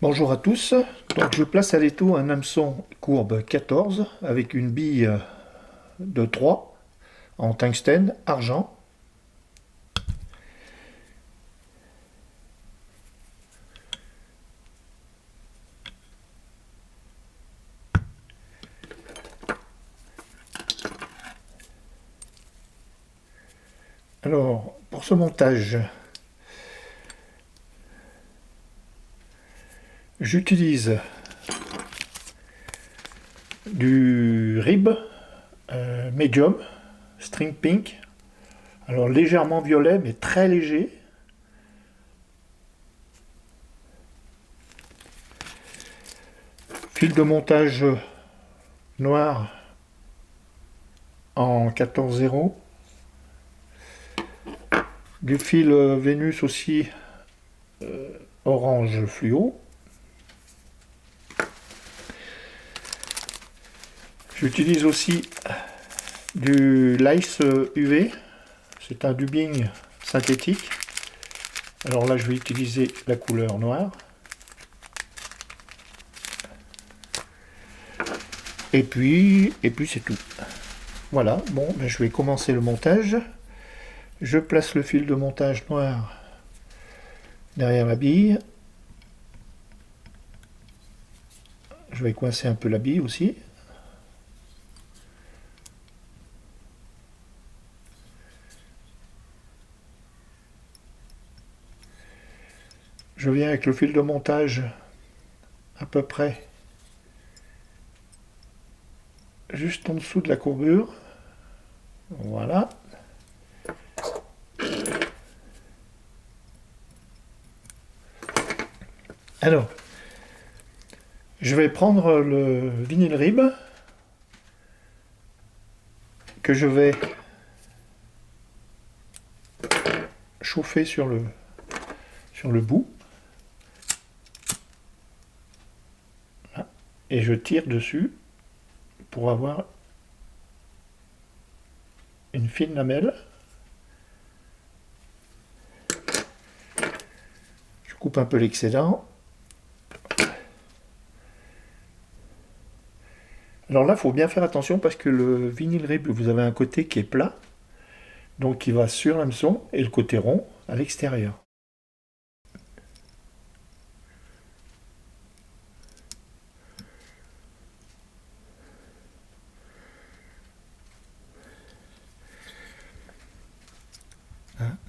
Bonjour à tous, donc je place à l'étau un hameçon courbe 14 avec une bille de 3 en tungstène argent. Alors pour ce montage, j'utilise du rib medium string pink, alors légèrement violet mais très léger. Fil de montage noir en 14-0. Du fil Vénus aussi orange fluo. J'utilise aussi du Lice UV, c'est un dubbing synthétique. Alors là je vais utiliser la couleur noire. Et puis c'est tout. Voilà, bon, ben je vais commencer le montage. Je place le fil de montage noir derrière la bille. Je vais coincer un peu la bille aussi. Je viens avec le fil de montage à peu près juste en dessous de la courbure. Voilà. Alors, je vais prendre le vinyle rib que je vais chauffer sur le bout. Voilà. Et je tire dessus pour avoir une fine lamelle. Je coupe un peu l'excédent. Alors là, il faut bien faire attention parce que le vinyle rib, vous avez un côté qui est plat, donc il va sur l'hameçon, et le côté rond à l'extérieur.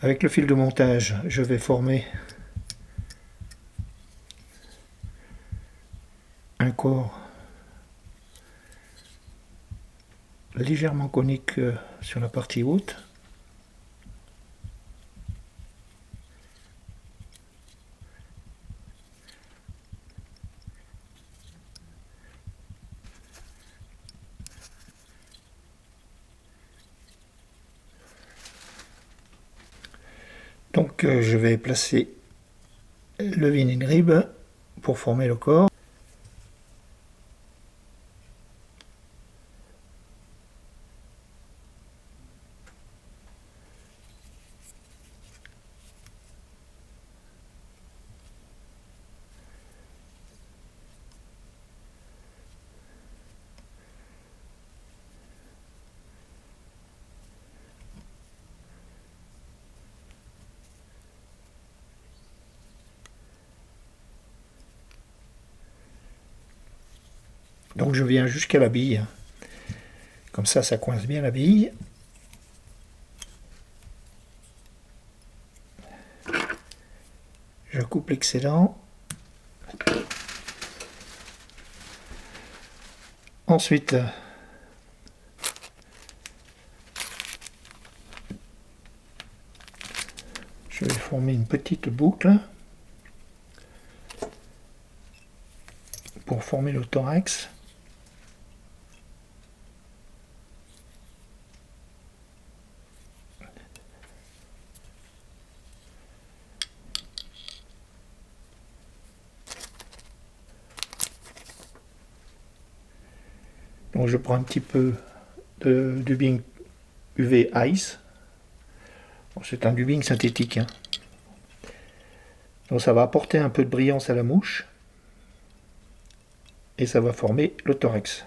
Avec le fil de montage, je vais former un corps légèrement conique sur la partie haute. Donc je vais placer le vinyle rib pour former le corps. Donc je viens jusqu'à la bille. Comme ça coince bien la bille. Je coupe l'excédent. Ensuite, je vais former une petite boucle pour former le thorax. Donc je prends un petit peu de dubbing UV Ice. C'est un dubbing synthétique, hein. Donc ça va apporter un peu de brillance à la mouche. et ça va former le thorax.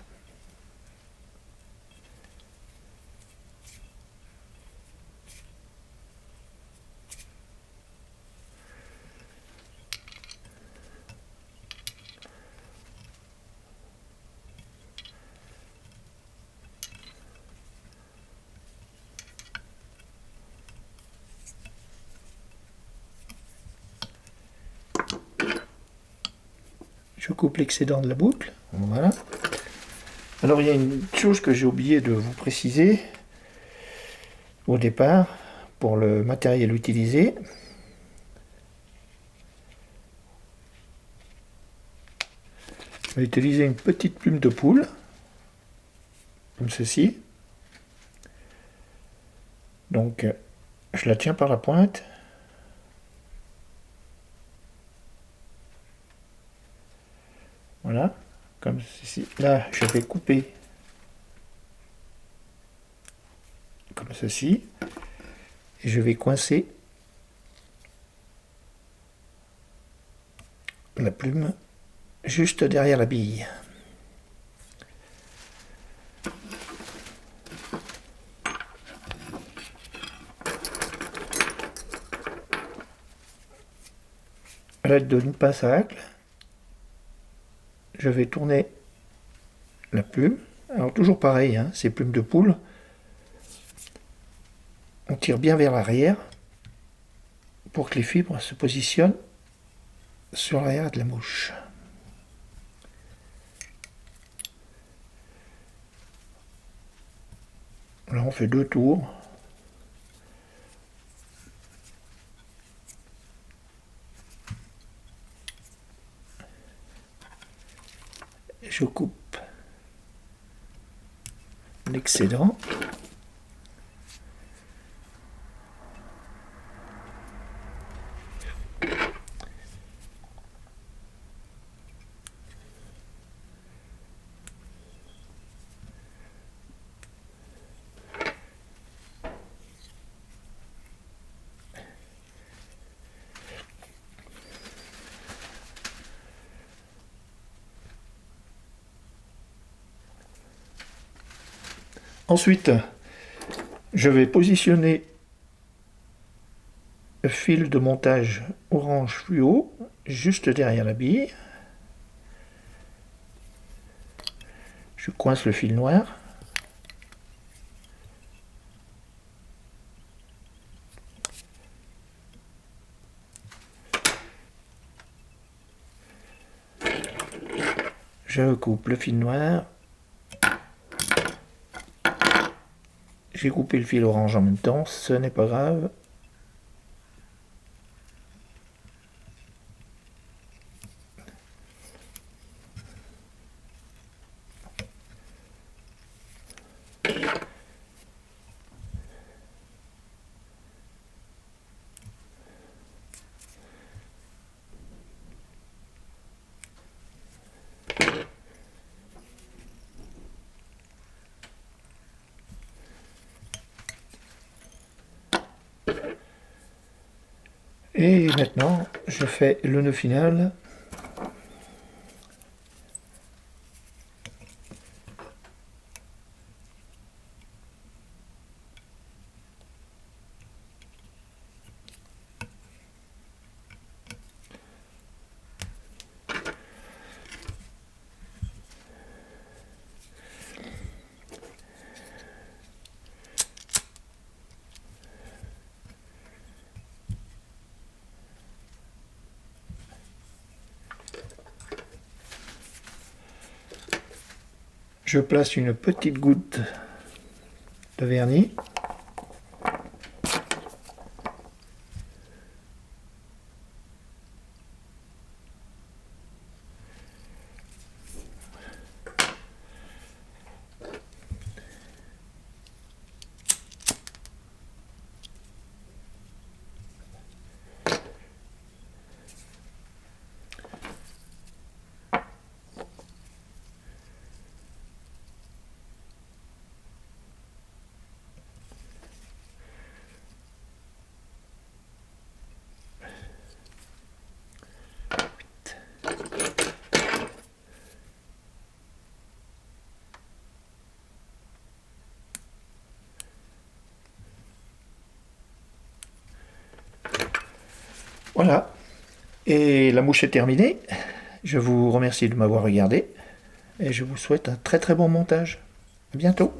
Je coupe l'excédent de la boucle. Voilà. Alors il y a une chose que j'ai oublié de vous préciser au départ pour le matériel utilisé. Je vais utiliser une petite plume de poule, comme ceci. Donc je la tiens par la pointe. Voilà, comme ceci. Là, je vais couper comme ceci. Et je vais coincer la plume juste derrière la bille. À l'aide d'une pince à racler, je vais tourner la plume. Alors toujours pareil, hein, ces plumes de poule, on tire bien vers l'arrière pour que les fibres se positionnent sur l'arrière de la mouche. Là on fait 2 tours. Je coupe l'excédent. Ensuite, je vais positionner le fil de montage orange fluo juste derrière la bille. Je coince le fil noir. Je coupe le fil noir. J'ai coupé le fil orange en même temps, ce n'est pas grave. Et maintenant, je fais le nœud final. Je place une petite goutte de vernis. Voilà. Et la mouche est terminée. Je vous remercie de m'avoir regardé et je vous souhaite un très très bon montage. À bientôt.